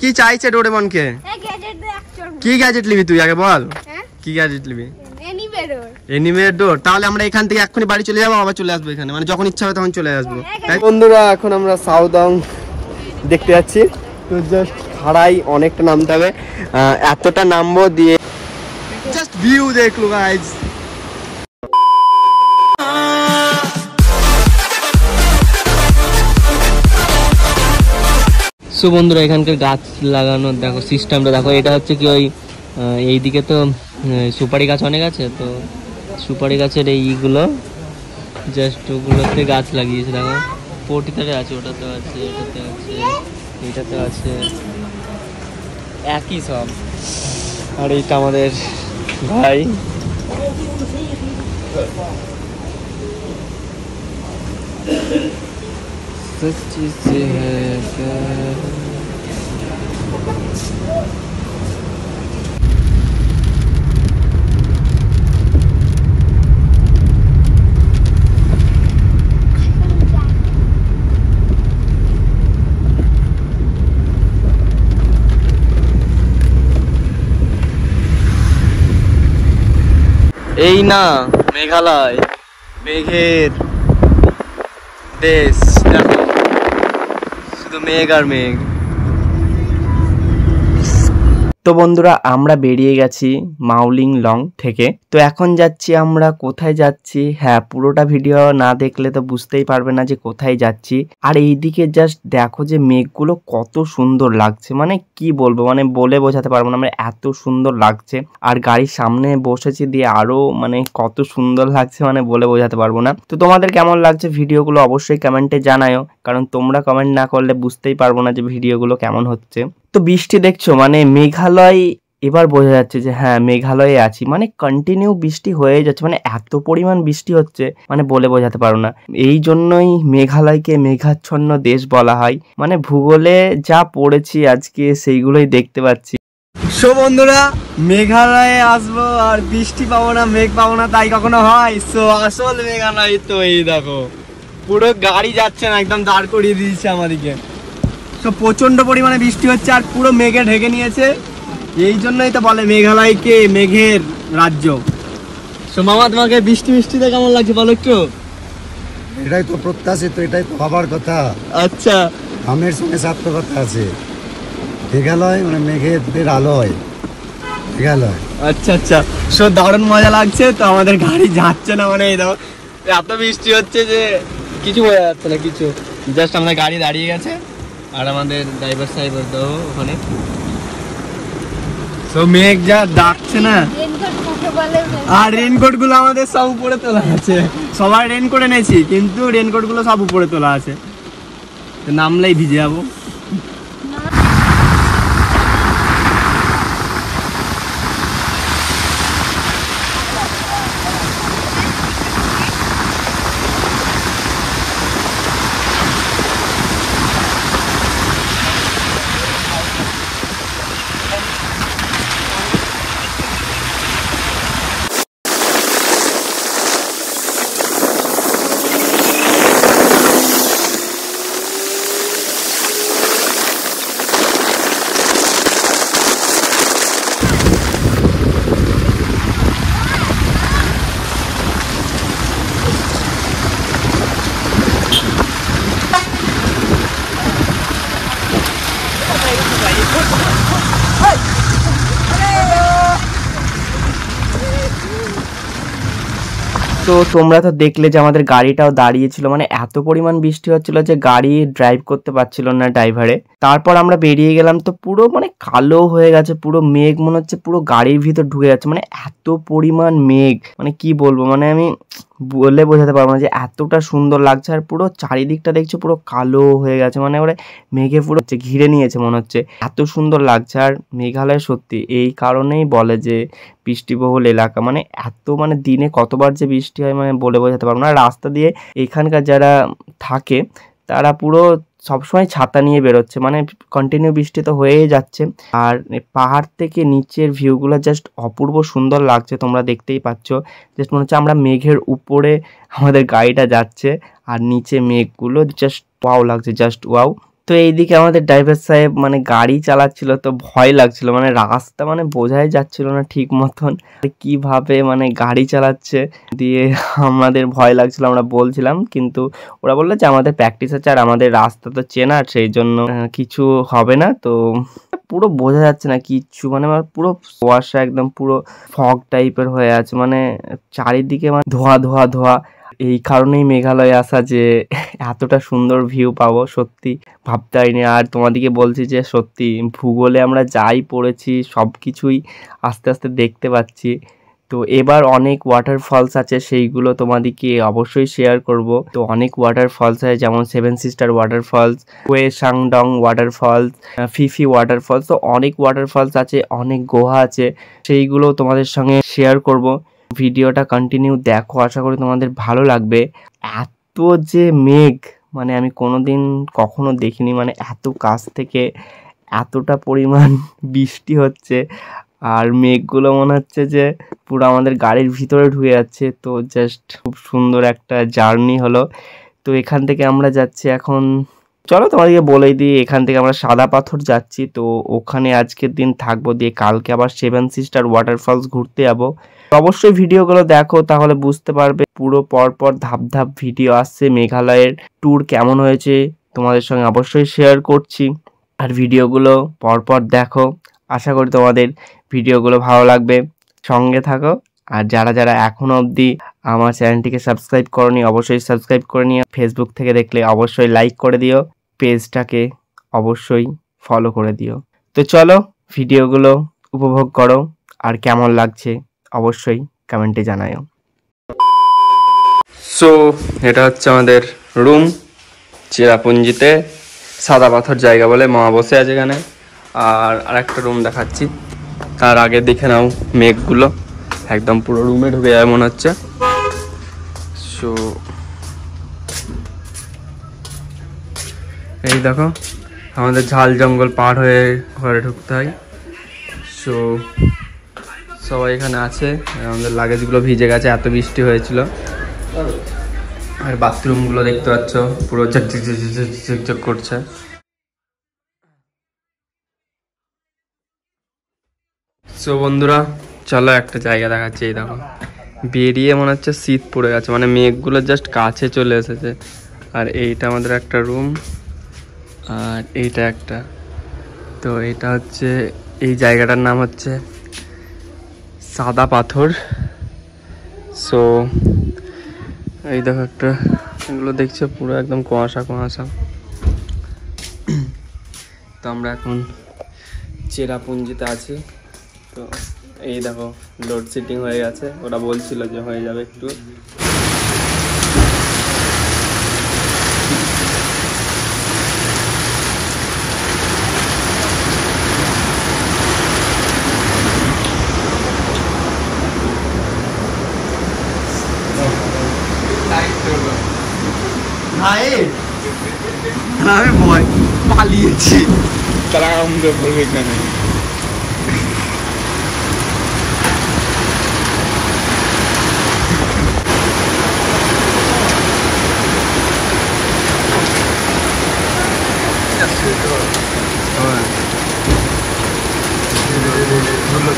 কি চাইছে ডোরেমনকে? কি গ্যাজেট নিবি তুই আগে বল? কি গ্যাজেট নিবি? এনিমের ডোর। তাহলে আমরা এখান থেকে এক্ষুনি বাড়ি চলে যাবো, আবার চলে আসবো এখানে, মানে যখন ইচ্ছা হবে তখন চলে আসবো। বন্ধুরা এখন আমরা সাউদং দেখতে যাচ্ছি, তো জাস্ট ভাড়াই অনেকটা নামতে হবে, এতটা নামবো দিয়ে জাস্ট ভিউ দেখলো গাইজ। সো বন্ধুরা এখানকার গাছ লাগানোর দেখো সিস্টেমটা দেখো, এটা হচ্ছে কি ওই এইদিকে তো সুপারি গাছ অনেক আছে, তো সুপারি গাছের এইগুলো জাস্ট ওগুলোতে গাছ লাগিয়েছে দেখো, পটিতে আছে, ওটাতে আছে, এটাতে আছে, এটাতে আছে, একই সব। আর এইটা আমাদের ভাই, এই না মেঘালয়, মেঘের দেশ, দেখো শুধু মেঘ আর মেঘ। তো বন্ধুরা আমরা বেরিয়ে গেছি মাউলিং লং থেকে, তো এখন যাচ্ছি আমরা কোথায় যাচ্ছি, হ্যাঁ পুরোটা ভিডিও না দেখলে তো বুঝতেই পারবে না যে কোথায় যাচ্ছি। আর এইদিকে জাস্ট দেখো যে মেঘগুলো কত সুন্দর লাগছে, মানে কি বলবো, মানে বলে বোঝাতে পারবো না, মানে এত সুন্দর লাগছে। আর গাড়ির সামনে বসেছি দিয়ে আরো মানে কত সুন্দর লাগছে, মানে বলে বোঝাতে পারবো না। তো তোমাদের কেমন লাগছে ভিডিওগুলো অবশ্যই কমেন্টে জানাও, কারণ তোমরা কমেন্ট না করলে বুঝতেই পারবো না যে ভিডিওগুলো কেমন হচ্ছে। তো বৃষ্টি দেখছো, মানে মেঘালয় এবার বোঝা যাচ্ছে যে হ্যাঁ মেঘালয়ে আছি, মানে কন্টিনিউ বৃষ্টি হয়ে যাচ্ছে, মানে এত পরিমাণ বৃষ্টি হচ্ছে মানে বলে বোঝাতে পারো না। এই জন্যই মেঘালয়কে মেঘাচ্ছন্ন দেশ বলা হয়, মানে ভূগোলে যা পড়েছি আজকে সেইগুলোই দেখতে পাচ্ছি। সো বন্ধুরা মেঘালয়ে আসবো আর বৃষ্টি পাবো না, মেঘ পাবো না, তাই কখনো হয়? সো আসল মেঘালয় তো এই দেখো, পুরো গাড়ি যাচ্ছে না, একদম দাঁড় করিয়ে দিয়েছে আমাদেরকে। তো প্রচন্ড পরিমাণে বৃষ্টি হচ্ছে আর পুরো মেঘে ঢেকে নিয়েছে, এই জন্যই তো বলে মেঘালয়কে মেঘের রাজ্য। তো মামা তোমাকে বৃষ্টি মিষ্টিতে কেমন লাগছে বলো একটু? এটাই তো প্রত্যাশিত, এটাই তো হবার কথা। আচ্ছা, আমের সঙ্গে সার্থকতা আছে। মেঘালয় মানে মেঘের আলোয় মেঘালয়। আচ্ছা আচ্ছা, সো দারুণ মজা লাগছে। তো আমাদের গাড়ি যাচ্ছে না, মানে এই দাও এত বৃষ্টি হচ্ছে যে কিছু বোঝা যাচ্ছে না কিছু, জাস্ট আমাদের গাড়ি দাঁড়িয়ে গেছে আর আমাদের ড্রাইভার সাহেব ওখানে। তো মেঘ যা ডাকছে না, আর রেনকোট গুলো আমাদের সব উপরে তোলা আছে, সবাই রেনকোট এনেছি কিন্তু রেনকোট গুলো সব উপরে তোলা আছে, নামলেই ভিজে যাবো। তো তোমরা তো দেখলে যে আমাদের গাড়িটাও দাঁড়িয়েছিল, মানে এত পরিমাণ বৃষ্টি হচ্ছিল যে গাড়ি ড্রাইভ করতে পারছিল না ড্রাইভারে। তারপর আমরা বেরিয়ে গেলাম, তো পুরো মানে কালো হয়ে গেছে, পুরো মেঘ মনে হচ্ছে পুরো গাড়ির ভিতর ঢুকে যাচ্ছে, মানে এত পরিমাণ মেঘ, মানে কি বলবো, মানে আমি বলে বোঝাতে পারবো না যে এতটা সুন্দর লাগছে। আর পুরো চারিদিকটা দেখছো পুরো কালো হয়ে গেছে, মানে ওরা মেঘে পুরো ঘিরে নিয়েছে মনে হচ্ছে, এত সুন্দর লাগছে। আর মেঘালয় সত্যি এই কারণেই বলে যে বৃষ্টিবহুল এলাকা, মানে এত মানে দিনে কতবার যে বৃষ্টি হয় মানে বলে বোঝাতে পারবো না। রাস্তা দিয়ে এখানকার যারা থাকে তারা পুরো সবসময় ছাতা নিয়ে বেরোচ্ছে, মানে কন্টিনিউ বৃষ্টি তো হয়েই যাচ্ছে। আর পাহাড় থেকে নিচের ভিউগুলো জাস্ট অপূর্ব সুন্দর লাগছে, তোমরা দেখতেই পাচ্ছ। জাস্ট মনে হচ্ছে আমরা মেঘের উপরে আমাদের গাড়িটা যাচ্ছে আর নিচে মেঘগুলো জাস্ট ওয়াও লাগছে, জাস্ট ওয়াও। তো এইদিকে আমাদের ড্রাইভার সাহেব মানে গাড়ি চালাচ্ছিল, তো ভয় লাগছিল, মানে রাস্তা মানে বোঝাই যাচ্ছিল না ঠিক মতন কিভাবে মানে গাড়ি চালাচ্ছে। দিয়ে আমাদের ভয় লাগছিল, আমরা বলছিলাম, কিন্তু ওরা বললো যে আমাদের প্র্যাকটিস আছে আর আমাদের রাস্তা তো চেনা, সেই জন্য কিছু হবে না। তো পুরো বোঝা যাচ্ছে না কিচ্ছু, মানে আমার পুরো কুয়াশা, একদম পুরো ফগ টাইপের হয়ে আছে, মানে চারিদিকে মানে ধোঁয়া ধোঁয়া ধোঁয়া। এই কারণেই মেঘালয়ে আসা, যে এতটা সুন্দর ভিউ পাবো সত্যি ভাবতে পারিনি। আর তোমাদেরকে বলছি যে সত্যি ভূগোলে আমরা যাই পড়েছি সব কিছুই আস্তে আস্তে দেখতে পাচ্ছি। তো এবার অনেক ওয়াটারফলস আছে, সেইগুলো তোমাদেরকে অবশ্যই শেয়ার করব। তো অনেক ওয়াটারফলস আছে, যেমন 7 sister waterfalls, Wei Sawdong waterfalls, Phephe waterfalls, তো অনেক ওয়াটারফলস আছে, অনেক গুহা আছে, সেইগুলো তোমাদের সঙ্গে শেয়ার করব। ভিডিওটা কন্টিনিউ দেখো, আশা করি তোমাদের ভালো লাগবে। এত যে মেঘ মানে আমি কোনোদিন কখনো দেখিনি, মানে এত কাছ থেকে এতটা পরিমাণ বৃষ্টি হচ্ছে, আর মেঘগুলো মনে হচ্ছে যে পুরো আমাদের গাড়ির ভিতরে ঢুকে যাচ্ছে। তো জাস্ট খুব সুন্দর একটা জার্নি হলো। তো এখান থেকে আমরা যাচ্ছি এখন, চলো তোমাদেরকে বলেই দিই, এখান থেকে আমরা সাদা পাথর যাচ্ছি। তো ওখানে আজকের দিন থাকবো, দিয়ে কালকে আবার 7 সিস্টার ওয়াটারফলস ঘুরতে যাবো। অবশ্যই ভিডিওগুলো দেখো, তাহলে বুঝতে পারবে। পুরো পরপর ধাপ ধাপ ভিডিও আসছে, মেঘালয়ের ট্যুর কেমন হয়েছে তোমাদের সঙ্গে অবশ্যই শেয়ার করছি। আর ভিডিওগুলো পরপর দেখো, আশা করি তোমাদের ভিডিওগুলো ভালো লাগবে, সঙ্গে থাকো। আর যারা যারা এখনো অবধি আমার চ্যানেলটিকে সাবস্ক্রাইব করনি, অবশ্যই সাবস্ক্রাইব করে নিও। ফেসবুক থেকে দেখলে অবশ্যই লাইক করে দিও, পেজটাকে অবশ্যই ফলো করে দিও। তো চলো ভিডিওগুলো উপভোগ করো, আর কেমন লাগছে অবশ্যই কমেন্টে জানাও। সো এটা হচ্ছে আমাদের রুম, চেরাপুঞ্জিতে সাদা পাথর জায়গা বলে, মা বসে আছে এখানে। আর আরেকটা রুম দেখাচ্ছি, তার আগে দেখে নাও মেঘগুলো একদম পুরো রুমে ঢুকে যায় মনে হচ্ছে। সো এই দেখো আমাদের ঝাল জঙ্গল পার হয়ে ঘরে ঢুকতে হয়। সো সবাই এখানে আছে, আমাদের লাগেজগুলো ভিজে গেছে, এত বৃষ্টি হয়েছিল। আর বাথরুমগুলো দেখতে পাচ্ছ পুরো ঝকঝক করছে। সো বন্ধুরা চলো একটা জায়গা দেখাচ্ছি, এই দেখো বেরিয়ে মনে হচ্ছে শীত পড়ে গেছে, মানে মেঘগুলো জাস্ট কাছে চলে এসেছে। আর এইটা আমাদের একটা রুম, আর এইটা একটা। তো এটা হচ্ছে, এই জায়গাটার নাম হচ্ছে সাদা পাথর। সো এই দেখো একটা, এগুলো দেখছো পুরো একদম কুয়াশা কুয়াশা। তো আমরা এখন চেরাপুঞ্জিতে আছি। তো এই দেখো লোডশেডিং হয়ে গেছে, ওরা বলছিল যে হয়ে যাবে একটু। আমি ভয় পালিয়েছি, তারা আমাদের বলবে এখানে। ধরলো